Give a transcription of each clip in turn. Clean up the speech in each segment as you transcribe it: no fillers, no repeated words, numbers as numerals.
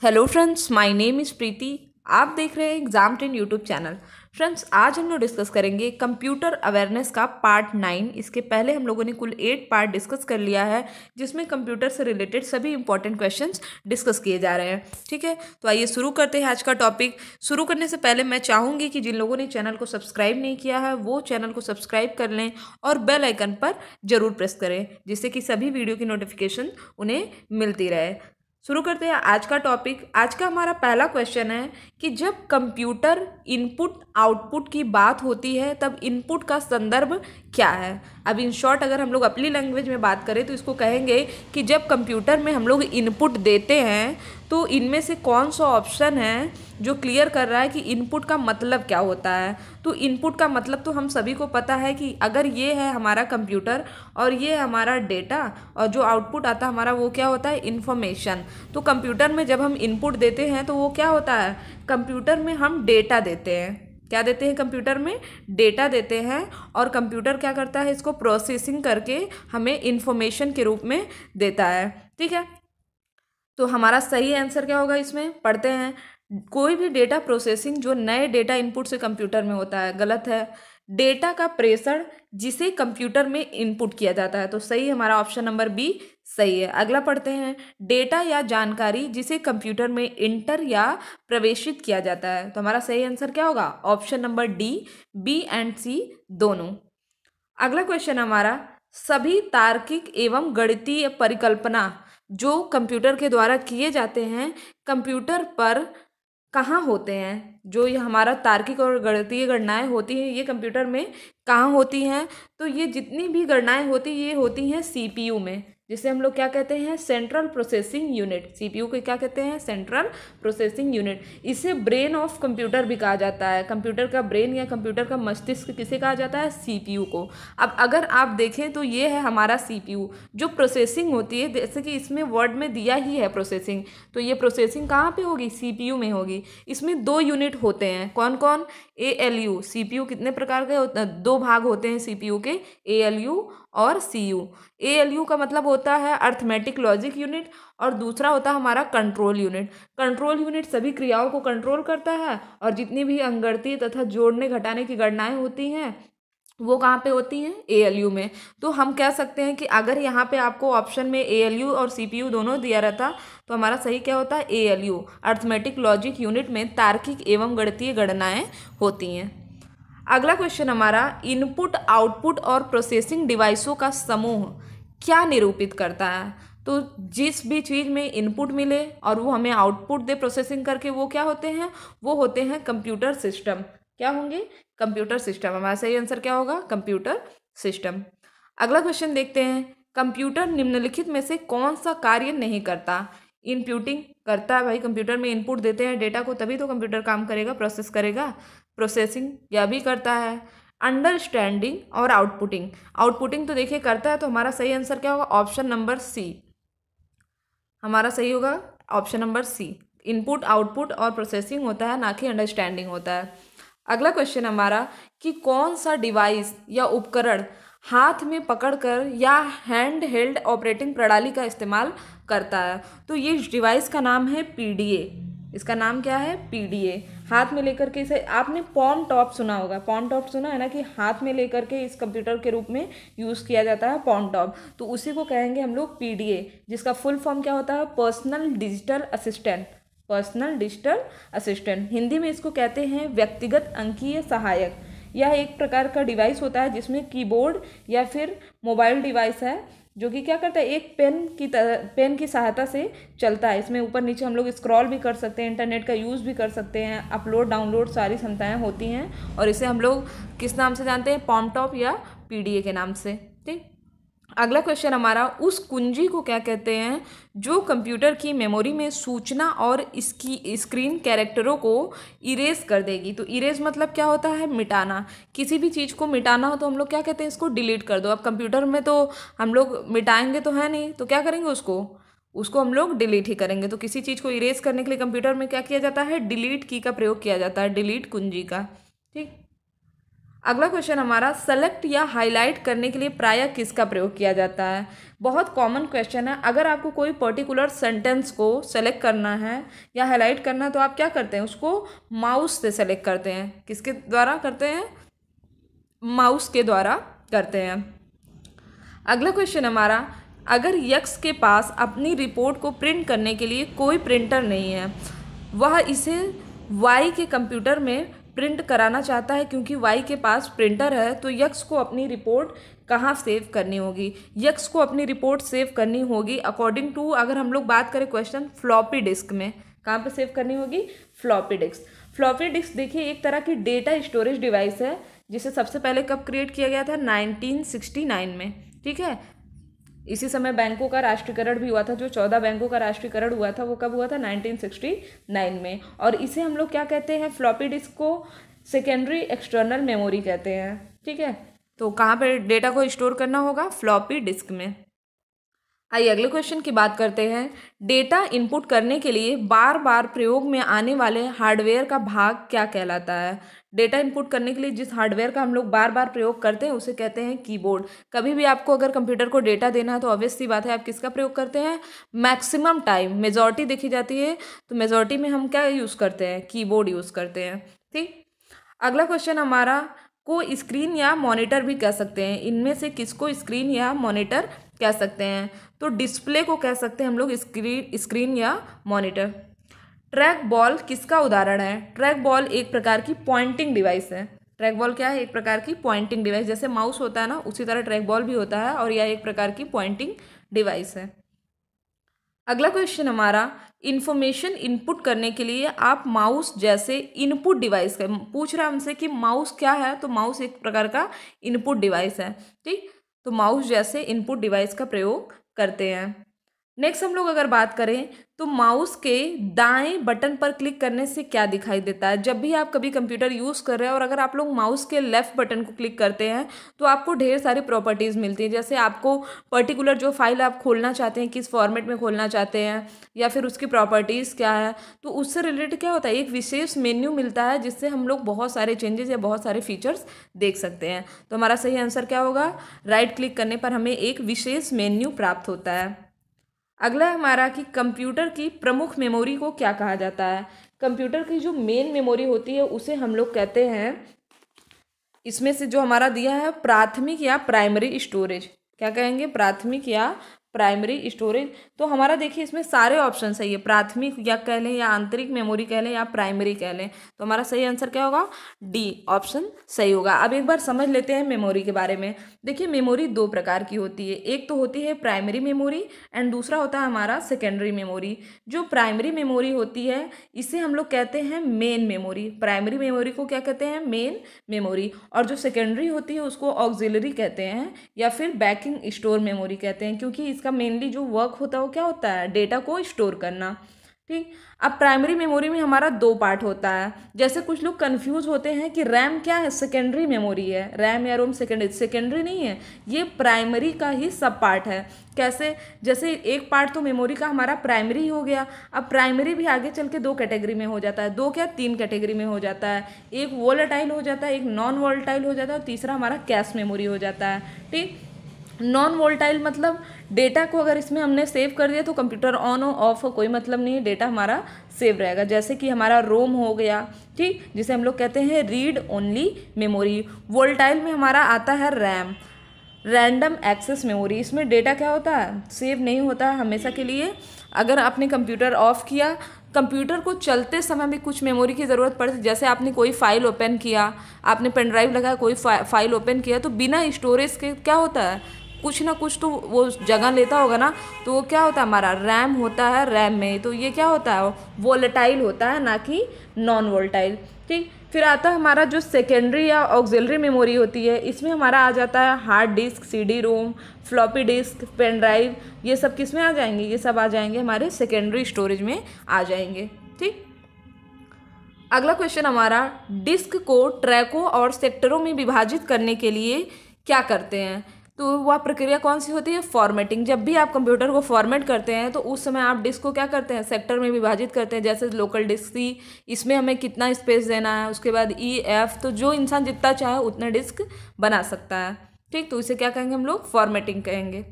Hello friends, my name is Preeti. आप देख रहे हैं एग्जाम 10 यूट्यूब चैनल। फ्रेंड्स, आज हम लोग डिस्कस करेंगे कंप्यूटर अवेयरनेस का पार्ट 9। इसके पहले हम लोगों ने कुल 8 पार्ट डिस्कस कर लिया है, जिसमें कंप्यूटर से रिलेटेड सभी इंपॉर्टेंट क्वेश्चंस डिस्कस किए जा रहे हैं। ठीक है, तो आइए शुरू करते हैं आज का टॉपिक। शुरू करने से पहले मैं चाहूँगी कि जिन लोगों ने चैनल को सब्सक्राइब नहीं किया है वो चैनल को सब्सक्राइब कर लें और बेल आइकन पर जरूर प्रेस करें, जिससे कि सभी वीडियो की नोटिफिकेशन उन्हें मिलती रहे। शुरू करते हैं आज का टॉपिक। आज का हमारा पहला क्वेश्चन है कि जब कंप्यूटर इनपुट आउटपुट की बात होती है तब इनपुट का संदर्भ क्या है। अब इन शॉर्ट अगर हम लोग अपनी लैंग्वेज में बात करें तो इसको कहेंगे कि जब कंप्यूटर में हम लोग इनपुट देते हैं तो इनमें से कौन सा ऑप्शन है जो क्लियर कर रहा है कि इनपुट का मतलब क्या होता है। तो इनपुट का मतलब तो हम सभी को पता है कि अगर ये है हमारा कंप्यूटर और ये है हमारा डेटा, और जो आउटपुट आता है हमारा वो क्या होता है, इन्फॉर्मेशन। तो कंप्यूटर में जब हम इनपुट देते हैं तो वो क्या होता है, कंप्यूटर में हम डेटा देते हैं। क्या देते हैं, कंप्यूटर में डेटा देते हैं, और कंप्यूटर क्या करता है, इसको प्रोसेसिंग करके हमें इन्फॉर्मेशन के रूप में देता है। ठीक है, तो हमारा सही आंसर क्या होगा, इसमें पढ़ते हैं। कोई भी डेटा प्रोसेसिंग जो नए डेटा इनपुट से कंप्यूटर में होता है, गलत है। डेटा का प्रेषण जिसे कंप्यूटर में इनपुट किया जाता है, तो सही हमारा ऑप्शन नंबर बी सही है। अगला पढ़ते हैं। डेटा या जानकारी जिसे कंप्यूटर में इंटर या प्रवेशित किया जाता है, तो हमारा सही आंसर क्या होगा, option number D, B and C दोनों। अगला क्वेश्चन हमारा, सभी तार्किक एवं गणितीय परिकल्पना जो कंप्यूटर के द्वारा किए जाते हैं कंप्यूटर पर कहाँ होते हैं। जो ये हमारा तार्किक और गणितीय गणनाएं होती हैं ये कंप्यूटर में कहाँ होती हैं, तो ये जितनी भी गणनाएं होती ये होती हैं सीपीयू में, जिसे हम लोग क्या कहते हैं, सेंट्रल प्रोसेसिंग यूनिट। सीपीयू को क्या कहते हैं, सेंट्रल प्रोसेसिंग यूनिट। इसे ब्रेन ऑफ कंप्यूटर भी कहा जाता है। कंप्यूटर का ब्रेन या कंप्यूटर का मस्तिष्क किसे कहा जाता है, सीपीयू को। अब अगर आप देखें तो ये है हमारा सीपीयू, जो प्रोसेसिंग होती है, जैसे कि इसमें वर्ड में दिया ही है प्रोसेसिंग, तो ये प्रोसेसिंग कहाँ पे होगी, सीपीयू में होगी। इसमें 2 यूनिट होते हैं, कौन कौन, एएलयू। सीपीयू कितने प्रकार के होते हैं, 2 भाग होते हैं सीपीयू के, एएलयू और सीयू। एएलयू का मतलब होता है अर्थमेटिक लॉजिक यूनिट, और दूसरा होता है हमारा कंट्रोल यूनिट। कंट्रोल यूनिट सभी क्रियाओं को कंट्रोल करता है, और जितनी भी अंगगणितीय तथा जोड़ने घटाने की गणनाएं होती हैं वो कहाँ पे होती हैं, एएलयू में। तो हम कह सकते हैं कि अगर यहाँ पे आपको ऑप्शन में एएलयू और सीपीयू दोनों दिया रहता तो हमारा सही क्या होता है, एएलयू, अर्थमेटिक लॉजिक यूनिट में तार्किक एवं गणितीय गणनाएं होती हैं। अगला क्वेश्चन हमारा, इनपुट आउटपुट और प्रोसेसिंग डिवाइसों का समूह क्या निरूपित करता है। तो जिस भी चीज़ में इनपुट मिले और वो हमें आउटपुट दे प्रोसेसिंग करके, वो क्या होते हैं, वो होते हैं कंप्यूटर सिस्टम। क्या होंगे, कंप्यूटर सिस्टम। हमारा सही आंसर क्या होगा, कंप्यूटर सिस्टम। अगला क्वेश्चन देखते हैं। कंप्यूटर निम्नलिखित में से कौन सा कार्य नहीं करता। इनपुटिंग करता है भाई, कंप्यूटर में इनपुट देते हैं डेटा को तभी तो कंप्यूटर काम करेगा, प्रोसेस करेगा। प्रोसेसिंग यह भी करता है। अंडरस्टैंडिंग और आउटपुटिंग, आउटपुटिंग तो देखिए करता है, तो हमारा सही आंसर क्या होगा, ऑप्शन नंबर सी। हमारा सही होगा option number C. Input output और प्रोसेसिंग होता है, ना कि अंडरस्टैंडिंग होता है। अगला क्वेश्चन हमारा, कि कौन सा डिवाइस या उपकरण हाथ में पकड़कर या हैंड हेल्ड ऑपरेटिंग प्रणाली का इस्तेमाल करता है। तो ये डिवाइस का नाम है पीडीए। इसका नाम क्या है, पीडीए। हाथ में लेकर के इसे, आपने पॉन टॉप सुना होगा, पॉन टॉप सुना है ना, कि हाथ में लेकर के इस कंप्यूटर के रूप में यूज़ किया जाता है पॉन टॉप, तो उसी को कहेंगे हम लोग पीडीए, जिसका फुल फॉर्म क्या होता है, personal digital assistant. Personal digital assistant, Hindi में इसको कहते हैं व्यक्तिगत अंकीय सहायक। यह एक प्रकार का डिवाइस होता है जिसमें कीबोर्ड या फिर मोबाइल डिवाइस है, जो कि क्या करता है, एक पेन की सहायता से चलता है। इसमें ऊपर नीचे हम लोग स्क्रॉल भी कर सकते हैं, इंटरनेट का यूज़ भी कर सकते हैं, अपलोड डाउनलोड सारी क्षमताएँ होती हैं, और इसे हम लोग किस नाम से जानते हैं, पॉम टॉप या पीडीए के नाम से। ठीक, अगला क्वेश्चन हमारा, उस कुंजी को क्या कहते हैं जो कंप्यूटर की मेमोरी में सूचना और इसकी स्क्रीन कैरेक्टरों को इरेज कर देगी। तो इरेज मतलब क्या होता है, मिटाना। किसी भी चीज़ को मिटाना हो तो हम लोग क्या कहते हैं, इसको डिलीट कर दो। अब कंप्यूटर में तो हम लोग मिटाएंगे तो है नहीं, तो क्या करेंगे, उसको उसको हम लोग डिलीट ही करेंगे। तो किसी चीज़ को इरेज करने के लिए कंप्यूटर में क्या किया जाता है, डिलीट की का प्रयोग किया जाता है, डिलीट कुंजी का। ठीक, अगला क्वेश्चन हमारा, सेलेक्ट या हाईलाइट करने के लिए प्रायः किसका प्रयोग किया जाता है। बहुत कॉमन क्वेश्चन है। अगर आपको कोई पर्टिकुलर सेंटेंस को सेलेक्ट करना है या हाईलाइट करना है तो आप क्या करते हैं, उसको माउस से सेलेक्ट करते हैं। किसके द्वारा करते हैं, माउस के द्वारा करते हैं। अगला क्वेश्चन हमारा, अगर यक्स के पास अपनी रिपोर्ट को प्रिंट करने के लिए कोई प्रिंटर नहीं है, वह इसे वाई के कंप्यूटर में प्रिंट कराना चाहता है क्योंकि वाई के पास प्रिंटर है, तो यक्स को अपनी रिपोर्ट कहाँ सेव करनी होगी। यक्स को अपनी रिपोर्ट सेव करनी होगी अकॉर्डिंग टू, अगर हम लोग बात करें क्वेश्चन, फ्लॉपी डिस्क में। कहाँ पे सेव करनी होगी, फ्लॉपी डिस्क। फ्लॉपी डिस्क देखिए एक तरह की डेटा स्टोरेज डिवाइस है जिसे सबसे पहले कब क्रिएट किया गया था, 1969 में। ठीक है, इसी समय बैंकों का राष्ट्रीयकरण भी हुआ था। जो 14 बैंकों का राष्ट्रीयकरण हुआ था वो कब हुआ था, 1969 में। और इसे हम लोग क्या कहते हैं, फ्लॉपी डिस्क को सेकेंडरी एक्सटर्नल मेमोरी कहते हैं। ठीक है, तो कहाँ पे डेटा को स्टोर करना होगा, फ्लॉपी डिस्क में। आइए अगले क्वेश्चन की बात करते हैं। डेटा इनपुट करने के लिए बार बार प्रयोग में आने वाले हार्डवेयर का भाग क्या कहलाता है। डेटा इनपुट करने के लिए जिस हार्डवेयर का हम लोग बार बार प्रयोग करते हैं उसे कहते हैं कीबोर्ड। कभी भी आपको अगर कंप्यूटर को डेटा देना है तो ऑब्वियस सी बात है आप किसका प्रयोग करते हैं, मैक्सिमम टाइम, मेजॉरिटी देखी जाती है तो मेजॉरिटी में हम क्या यूज़ करते हैं, कीबोर्ड यूज़ करते हैं। ठीक, अगला क्वेश्चन हमारा, को स्क्रीन या मॉनिटर भी कह सकते हैं। इनमें से किसको स्क्रीन या मॉनिटर कह सकते हैं, तो डिस्प्ले को कह सकते हैं हम लोग स्क्रीन या मॉनिटर। ट्रैक बॉल किसका उदाहरण है। ट्रैक बॉल एक प्रकार की पॉइंटिंग डिवाइस है। ट्रैक बॉल क्या है, एक प्रकार की पॉइंटिंग डिवाइस। जैसे माउस होता है ना, उसी तरह ट्रैक बॉल भी होता है और यह एक प्रकार की पॉइंटिंग डिवाइस है। अगला क्वेश्चन हमारा, इन्फॉर्मेशन इनपुट करने के लिए आप माउस जैसे इनपुट डिवाइस का पूछ रहा है हमसे कि माउस क्या है, तो माउस एक प्रकार का इनपुट डिवाइस है। ठीक, तो माउस जैसे इनपुट डिवाइस का प्रयोग करते हैं। नेक्स्ट हम लोग अगर बात करें तो माउस के दाएं बटन पर क्लिक करने से क्या दिखाई देता है। जब भी आप कभी कंप्यूटर यूज़ कर रहे हैं और अगर आप लोग माउस के लेफ्ट बटन को क्लिक करते हैं तो आपको ढेर सारी प्रॉपर्टीज़ मिलती हैं। जैसे आपको पर्टिकुलर जो फाइल आप खोलना चाहते हैं, किस फॉर्मेट में खोलना चाहते हैं या फिर उसकी प्रॉपर्टीज़ क्या है, तो उससे रिलेटेड क्या होता है, एक विशेष मेन्यू मिलता है जिससे हम लोग बहुत सारे चेंजेस या बहुत सारे फीचर्स देख सकते हैं। तो हमारा सही आंसर क्या होगा, राइट क्लिक करने पर हमें एक विशेष मेन्यू प्राप्त होता है। अगला हमारा कि कंप्यूटर की प्रमुख मेमोरी को क्या कहा जाता है। कंप्यूटर की जो मेन मेमोरी होती है उसे हम लोग कहते हैं, इसमें से जो हमारा दिया है प्राथमिक या प्राइमरी स्टोरेज, क्या कहेंगे, प्राथमिक या प्राइमरी स्टोरेज। तो हमारा देखिए इसमें सारे ऑप्शन सही है, प्राथमिक या कह लें या आंतरिक मेमोरी कह लें या प्राइमरी कह लें, तो हमारा सही आंसर क्या होगा, डी ऑप्शन सही होगा। अब एक बार समझ लेते हैं मेमोरी के बारे में। देखिए मेमोरी दो प्रकार की होती है, एक तो होती है प्राइमरी मेमोरी एंड दूसरा होता है हमारा सेकेंडरी मेमोरी। जो प्राइमरी मेमोरी होती है इसे हम लोग कहते हैं मेन मेमोरी। प्राइमरी मेमोरी को क्या कहते हैं, मेन मेमोरी। और जो सेकेंडरी होती है उसको ऑक्सिलरी कहते हैं या फिर बैकिंग स्टोर मेमोरी कहते हैं, क्योंकि इसका मेनली जो वर्क होता है वो क्या होता है, डेटा को स्टोर करना। ठीक, अब प्राइमरी मेमोरी में हमारा दो पार्ट होता है। जैसे कुछ लोग कंफ्यूज होते हैं कि रैम क्या है, सेकेंडरी मेमोरी है, रैम या रोम सेकेंडरी नहीं है, ये प्राइमरी का ही सब पार्ट है। कैसे, जैसे एक पार्ट तो मेमोरी का हमारा प्राइमरी हो गया। अब प्राइमरी भी आगे चल के दो कैटेगरी में हो जाता है, दो क्या तीन कैटेगरी में हो जाता है। एक वोलेटाइल हो जाता है, एक नॉन वोलेटाइल हो जाता है और तीसरा हमारा कैश मेमोरी हो जाता है। ठीक, नॉन वोलेटाइल मतलब डेटा को अगर इसमें हमने सेव कर दिया तो कंप्यूटर ऑन हो ऑफ हो कोई मतलब नहीं है, डेटा हमारा सेव रहेगा। जैसे कि हमारा रोम हो गया, ठीक, जिसे हम लोग कहते हैं रीड ओनली मेमोरी। वोलेटाइल में हमारा आता है रैम, रैंडम एक्सेस मेमोरी। इसमें डेटा क्या होता है, सेव नहीं होता है हमेशा के लिए। अगर आपने कंप्यूटर ऑफ किया, कंप्यूटर को चलते समय भी कुछ मेमोरी की ज़रूरत पड़ती, जैसे आपने कोई फाइल ओपन किया, आपने पेन ड्राइव लगाया, कोई फाइल ओपन किया, तो बिना स्टोरेज के क्या होता है, कुछ ना कुछ तो वो जगह लेता होगा ना, तो वो क्या होता है, हमारा रैम होता है, रैम में तो ये क्या होता है, वोलेटाइल होता है, ना कि नॉन वोलेटाइल। ठीक, फिर आता है हमारा जो सेकेंडरी या ऑक्सिलरी मेमोरी होती है, इसमें हमारा आ जाता है हार्ड डिस्क, CD रोम, फ्लॉपी डिस्क, पेन ड्राइव, ये सब किस में आ जाएंगे, ये सब आ जाएंगे हमारे सेकेंडरी स्टोरेज में आ जाएंगे। ठीक, अगला क्वेश्चन हमारा, डिस्क को ट्रैकों और सेक्टरों में विभाजित करने के लिए क्या करते हैं। तो वह प्रक्रिया कौन सी होती है? फॉर्मेटिंग। जब भी आप कंप्यूटर को फॉर्मेट करते हैं तो उस समय आप डिस्क को क्या करते हैं? सेक्टर में विभाजित करते हैं। जैसे लोकल डिस्क सी, इसमें हमें कितना स्पेस देना है, उसके बाद ई एफ, तो जो इंसान जितना चाहे उतना डिस्क बना सकता है। ठीक, तो इसे क्या कहेंगे हम लोग? फॉर्मेटिंग कहेंगे।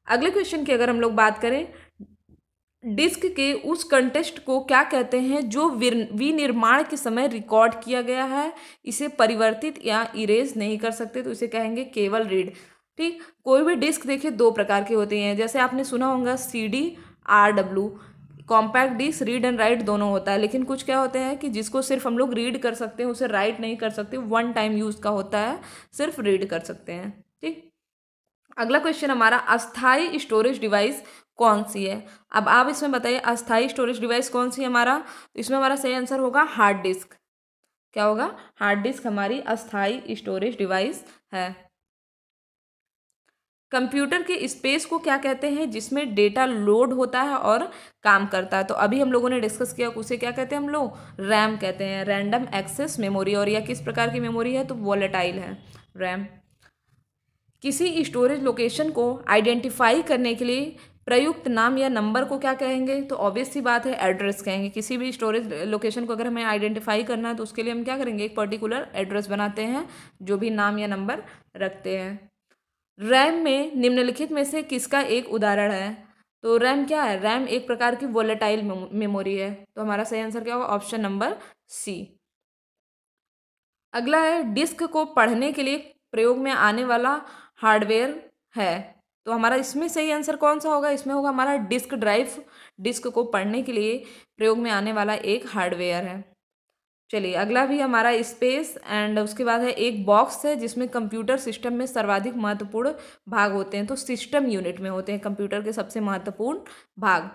अगले क्वेश्चन की अगर हम लोग बात करें, डिस्क के उस कंटेस्ट को क्या कहते हैं जो विनिर्माण के समय रिकॉर्ड किया गया है, इसे परिवर्तित या इरेज नहीं कर सकते, तो इसे कहेंगे केवल रीड। ठीक, कोई भी डिस्क देखिए दो प्रकार की होती हैं, जैसे आपने सुना होगा CD RW, compact disc read and write दोनों होता है, लेकिन कुछ क्या होते हैं कि जिसको सिर्फ हम लोग रीड कर सकते हैं, उसे राइट नहीं कर सकते, वन टाइम यूज़ का होता है, सिर्फ रीड कर सकते हैं। ठीक, अगला क्वेश्चन हमारा, अस्थाई स्टोरेज डिवाइस कौन सी है? अब आप इसमें बताइए अस्थाई स्टोरेज डिवाइस कौन सी है हमारा? इसमें हमारा सही आंसर होगा हार्ड डिस्क। क्या होगा? हार्ड डिस्क हमारी अस्थाई स्टोरेज डिवाइस है। कंप्यूटर के स्पेस को क्या कहते हैं जिसमें डेटा लोड होता है और काम करता है? तो अभी हम लोगों ने डिस्कस किया, उसे क्या कहते हैं हम लोग? रैम कहते हैं, रैंडम एक्सेस मेमोरी। और यह किस प्रकार की मेमोरी है? तो वॉलेटाइल है रैम। किसी स्टोरेज लोकेशन को आइडेंटिफाई करने के लिए प्रयुक्त नाम या नंबर को क्या कहेंगे? तो ऑब्वियस सी बात है, एड्रेस कहेंगे। किसी भी स्टोरेज लोकेशन को अगर हमें आइडेंटिफाई करना है तो उसके लिए हम क्या करेंगे? एक पर्टिकुलर एड्रेस बनाते हैं, जो भी नाम या नंबर रखते हैं। रैम में निम्नलिखित में से किसका एक उदाहरण है? तो रैम क्या है? रैम एक प्रकार की वोलेटाइल मेमोरी है, तो हमारा सही आंसर क्या होगा? Option number C. अगला है, डिस्क को पढ़ने के लिए प्रयोग में आने वाला हार्डवेयर है, तो हमारा इसमें सही आंसर कौन सा होगा? इसमें होगा हमारा डिस्क ड्राइव। डिस्क को पढ़ने के लिए प्रयोग में आने वाला एक हार्डवेयर है। चलिए अगला भी हमारा स्पेस एंड उसके बाद है एक बॉक्स है जिसमें कंप्यूटर सिस्टम में सर्वाधिक महत्वपूर्ण भाग होते हैं, तो सिस्टम यूनिट में होते हैं कंप्यूटर के सबसे महत्वपूर्ण भाग।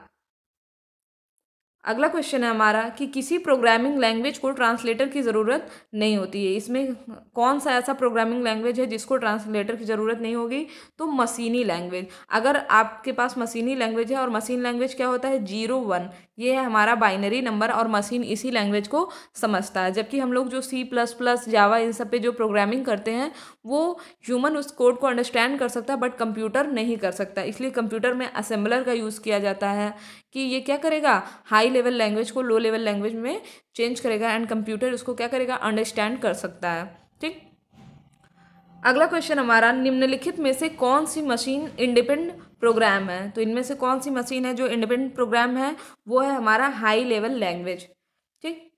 अगला क्वेश्चन है हमारा कि किसी प्रोग्रामिंग लैंग्वेज को ट्रांसलेटर की ज़रूरत नहीं होती है, इसमें कौन सा ऐसा प्रोग्रामिंग लैंग्वेज है जिसको ट्रांसलेटर की ज़रूरत नहीं होगी? तो मशीनी लैंग्वेज। अगर आपके पास मशीनी लैंग्वेज है, और मशीन लैंग्वेज क्या होता है? 0 1, ये है हमारा बाइनरी नंबर, और मशीन इसी लैंग्वेज को समझता है। जबकि हम लोग जो C++, जावा, इन सब पे जो प्रोग्रामिंग करते हैं वो ह्यूमन उस कोड को अंडरस्टैंड कर सकता है, बट कंप्यूटर नहीं कर सकता। इसलिए कंप्यूटर में असेंबलर का यूज़ किया जाता है कि ये क्या करेगा? हाई लेवल लैंग्वेज को लो लेवल लैंग्वेज में चेंज करेगा, एंड कंप्यूटर उसको क्या करेगा? अंडरस्टैंड कर सकता है। ठीक, अगला क्वेश्चन हमारा, निम्नलिखित में से कौन सी मशीन इंडिपेंडेंट प्रोग्राम है? तो इनमें से कौन सी मशीन है जो इंडिपेंडेंट प्रोग्राम है? वो है हमारा हाई लेवल लैंग्वेज। ठीक,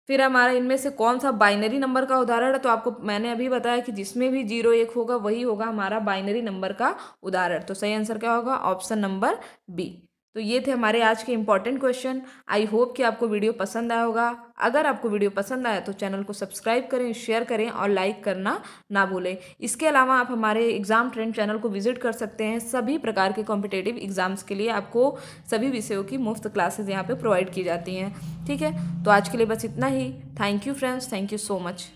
फिर हमारा इनमें से कौन सा बाइनरी नंबर का उदाहरण है? तो आपको मैंने अभी बताया कि जिसमें भी 0 1 होगा वही होगा हमारा बाइनरी नंबर का उदाहरण, तो सही आंसर क्या होगा? Option number B. तो ये थे हमारे आज के इंपॉर्टेंट क्वेश्चन। आई होप कि आपको वीडियो पसंद आया होगा। अगर आपको वीडियो पसंद आया तो चैनल को सब्सक्राइब करें, शेयर करें और लाइक करना ना भूलें। इसके अलावा आप हमारे एग्ज़ाम ट्रेंड चैनल को विजिट कर सकते हैं। सभी प्रकार के कॉम्पिटेटिव एग्जाम्स के लिए आपको सभी विषयों की मुफ्त क्लासेस यहाँ पे प्रोवाइड की जाती हैं। ठीक है, तो आज के लिए बस इतना ही। Thank you friends, thank you so much.